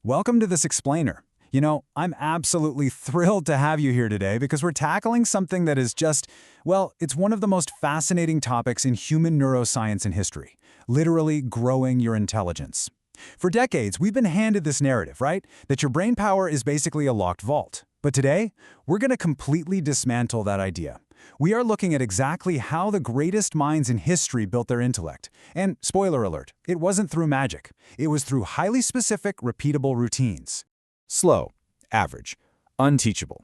Welcome to this explainer. I'm absolutely thrilled to have you here today because we're tackling something that is it's one of the most fascinating topics in human neuroscience and history, literally growing your intelligence. For decades, we've been handed this narrative, right? That your brain power is basically a locked vault. But today, we're going to completely dismantle that idea. We are looking at exactly how the greatest minds in history built their intellect. And spoiler alert, it wasn't through magic. It was through highly specific, repeatable routines. Slow, average, unteachable.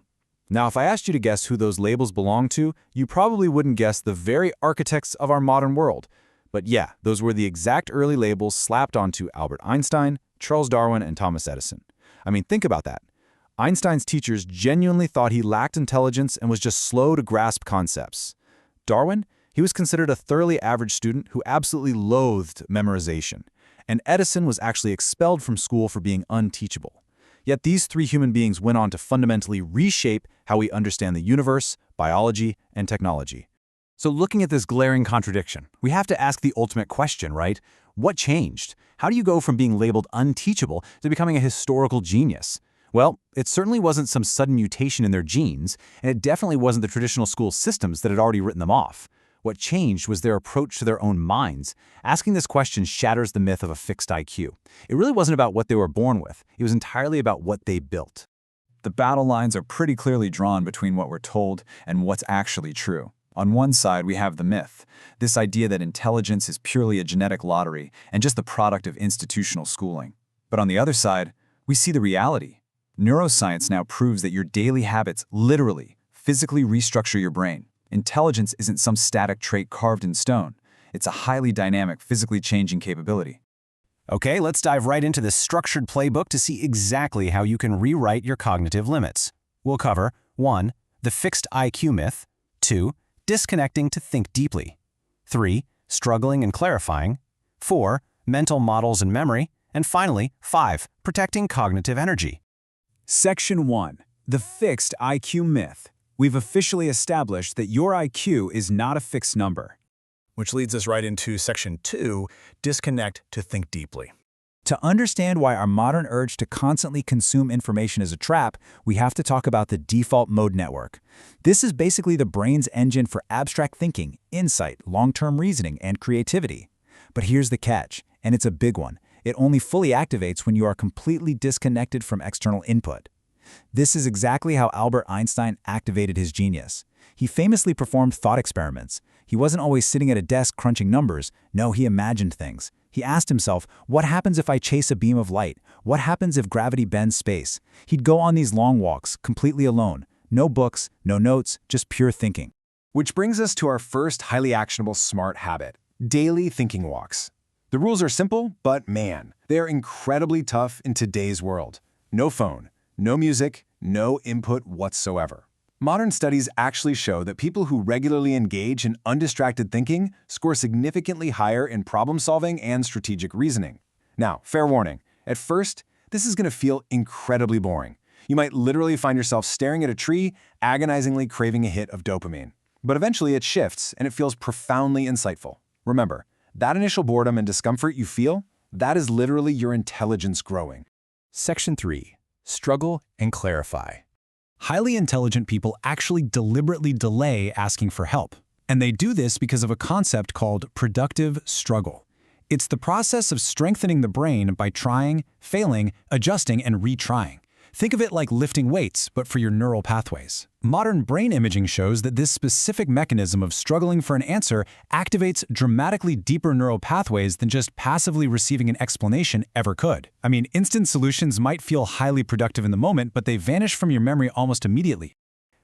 Now, if I asked you to guess who those labels belong to, you probably wouldn't guess the very architects of our modern world. But yeah, those were the exact early labels slapped onto Albert Einstein, Charles Darwin, and Thomas Edison. I mean, think about that. Einstein's teachers genuinely thought he lacked intelligence and was just slow to grasp concepts. Darwin, he was considered a thoroughly average student who absolutely loathed memorization. And Edison was actually expelled from school for being unteachable. Yet these three human beings went on to fundamentally reshape how we understand the universe, biology, and technology. So looking at this glaring contradiction, we have to ask the ultimate question, right? What changed? How do you go from being labeled unteachable to becoming a historical genius? Well, it certainly wasn't some sudden mutation in their genes, and it definitely wasn't the traditional school systems that had already written them off. What changed was their approach to their own minds. Asking this question shatters the myth of a fixed IQ. It really wasn't about what they were born with. It was entirely about what they built. The battle lines are pretty clearly drawn between what we're told and what's actually true. On one side, we have the myth, this idea that intelligence is purely a genetic lottery and just the product of institutional schooling. But on the other side, we see the reality. Neuroscience now proves that your daily habits literally, physically restructure your brain. Intelligence isn't some static trait carved in stone. It's a highly dynamic, physically changing capability. Okay, let's dive right into this structured playbook to see exactly how you can rewrite your cognitive limits. We'll cover 1. The fixed IQ myth, 2. Disconnecting to think deeply, 3. Struggling and clarifying, 4. Mental models and memory, and finally, 5. Protecting cognitive energy. Section 1. The fixed IQ myth. We've officially established that your IQ is not a fixed number. Which leads us right into Section 2, disconnect to think deeply. To understand why our modern urge to constantly consume information is a trap, we have to talk about the default mode network. This is basically the brain's engine for abstract thinking, insight, long-term reasoning, and creativity. But here's the catch, and it's a big one. It only fully activates when you are completely disconnected from external input. This is exactly how Albert Einstein activated his genius. He famously performed thought experiments. He wasn't always sitting at a desk crunching numbers. No, he imagined things. He asked himself, what happens if I chase a beam of light? What happens if gravity bends space? He'd go on these long walks, completely alone. No books, no notes, just pure thinking. Which brings us to our first highly actionable smart habit, daily thinking walks. The rules are simple, but man, they're incredibly tough in today's world. No phone, no music, no input whatsoever. Modern studies actually show that people who regularly engage in undistracted thinking score significantly higher in problem solving and strategic reasoning. Now, fair warning, at first, this is going to feel incredibly boring. You might literally find yourself staring at a tree, agonizingly craving a hit of dopamine. But eventually it shifts and it feels profoundly insightful. Remember, that initial boredom and discomfort you feel, that is literally your intelligence growing. Section 3. Struggle and clarify. Highly intelligent people actually deliberately delay asking for help. And they do this because of a concept called productive struggle. It's the process of strengthening the brain by trying, failing, adjusting, and retrying. Think of it like lifting weights, but for your neural pathways. Modern brain imaging shows that this specific mechanism of struggling for an answer activates dramatically deeper neural pathways than just passively receiving an explanation ever could. I mean, instant solutions might feel highly productive in the moment, but they vanish from your memory almost immediately.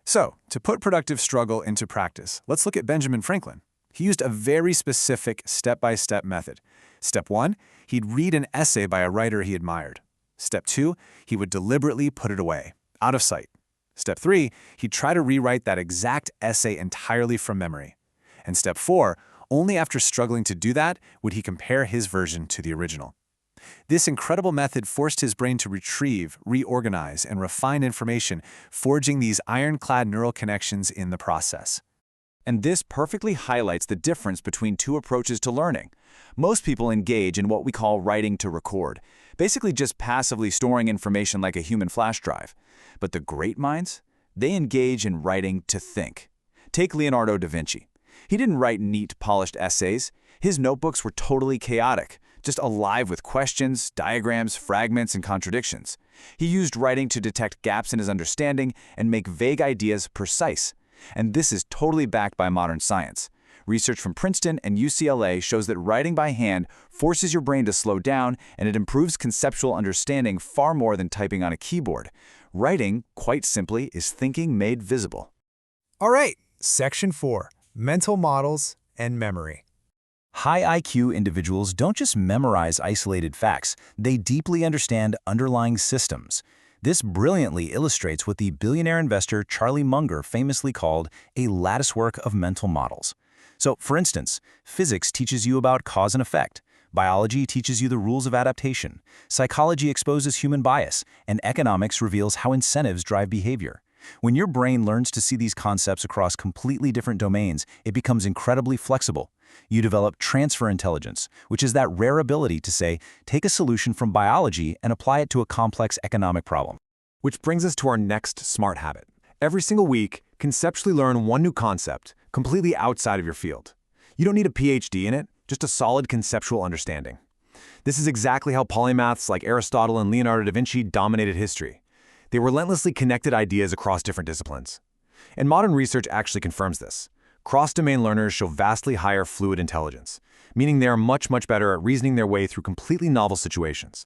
So, to put productive struggle into practice, let's look at Benjamin Franklin. He used a very specific step-by-step method. Step 1, he'd read an essay by a writer he admired. Step 2, he would deliberately put it away, out of sight. Step 3, he'd try to rewrite that exact essay entirely from memory. And Step 4, only after struggling to do that would he compare his version to the original. This incredible method forced his brain to retrieve, reorganize, and refine information, forging these ironclad neural connections in the process. And this perfectly highlights the difference between two approaches to learning. Most people engage in what we call writing to record. basically just passively storing information like a human flash drive. But the great minds? They engage in writing to think. Take Leonardo da Vinci. He didn't write neat, polished essays. His notebooks were totally chaotic, just alive with questions, diagrams, fragments, and contradictions. He used writing to detect gaps in his understanding and make vague ideas precise. And this is totally backed by modern science. Research from Princeton and UCLA shows that writing by hand forces your brain to slow down, and it improves conceptual understanding far more than typing on a keyboard. Writing, quite simply, is thinking made visible. All right, Section 4, Mental Models and Memory. High IQ individuals don't just memorize isolated facts, they deeply understand underlying systems. This brilliantly illustrates what the billionaire investor Charlie Munger famously called a latticework of mental models. So, for instance, physics teaches you about cause and effect, biology teaches you the rules of adaptation, psychology exposes human bias, and economics reveals how incentives drive behavior. When your brain learns to see these concepts across completely different domains, it becomes incredibly flexible. You develop transfer intelligence, which is that rare ability to say, take a solution from biology and apply it to a complex economic problem. Which brings us to our next smart habit. Every single week, conceptually learn one new concept, completely outside of your field. You don't need a PhD in it, just a solid conceptual understanding. This is exactly how polymaths like Aristotle and Leonardo da Vinci dominated history. They relentlessly connected ideas across different disciplines. And modern research actually confirms this. Cross-domain learners show vastly higher fluid intelligence, meaning they are much better at reasoning their way through completely novel situations.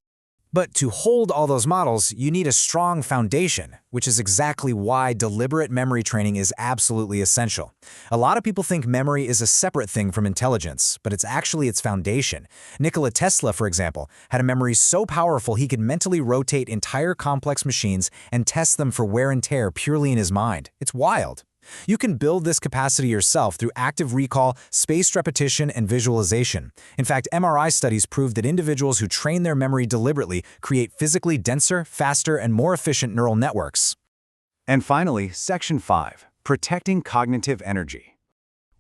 But to hold all those models, you need a strong foundation, which is exactly why deliberate memory training is absolutely essential. A lot of people think memory is a separate thing from intelligence, but it's actually its foundation. Nikola Tesla, for example, had a memory so powerful he could mentally rotate entire complex machines and test them for wear and tear purely in his mind. It's wild. You can build this capacity yourself through active recall, spaced repetition, and visualization. In fact, MRI studies prove that individuals who train their memory deliberately create physically denser, faster, and more efficient neural networks. And finally, Section 5, Protecting Cognitive Energy.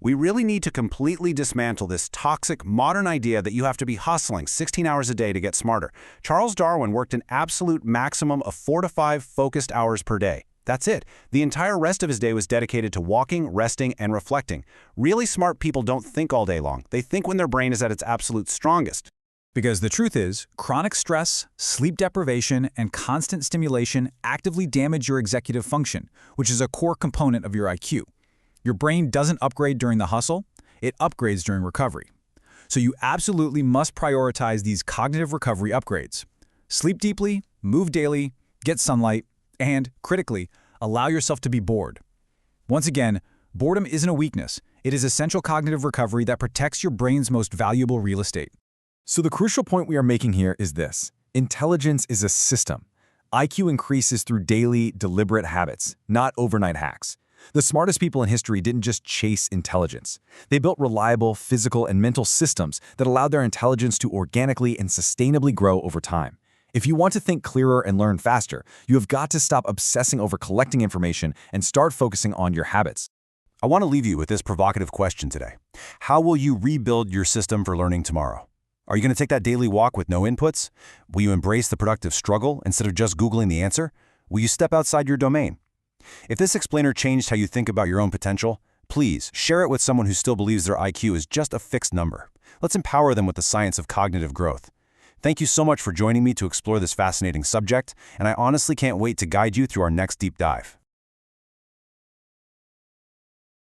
We really need to completely dismantle this toxic modern idea that you have to be hustling 16 hours a day to get smarter. Charles Darwin worked an absolute maximum of 4 to 5 focused hours per day. That's it. The entire rest of his day was dedicated to walking, resting, and reflecting. Really smart people don't think all day long. They think when their brain is at its absolute strongest. Because the truth is, chronic stress, sleep deprivation, and constant stimulation actively damage your executive function, which is a core component of your IQ. Your brain doesn't upgrade during the hustle, it upgrades during recovery. So you absolutely must prioritize these cognitive recovery upgrades. Sleep deeply, move daily, get sunlight, and, critically, allow yourself to be bored. Once again, boredom isn't a weakness. It is essential cognitive recovery that protects your brain's most valuable real estate. So the crucial point we are making here is this. Intelligence is a system. IQ increases through daily, deliberate habits, not overnight hacks. The smartest people in history didn't just chase intelligence. They built reliable physical and mental systems that allowed their intelligence to organically and sustainably grow over time. If you want to think clearer and learn faster, you have got to stop obsessing over collecting information and start focusing on your habits. I want to leave you with this provocative question today. How will you rebuild your system for learning tomorrow? Are you going to take that daily walk with no inputs? Will you embrace the productive struggle instead of just Googling the answer? Will you step outside your domain? If this explainer changed how you think about your own potential, please share it with someone who still believes their IQ is just a fixed number. Let's empower them with the science of cognitive growth. Thank you so much for joining me to explore this fascinating subject, and I honestly can't wait to guide you through our next deep dive.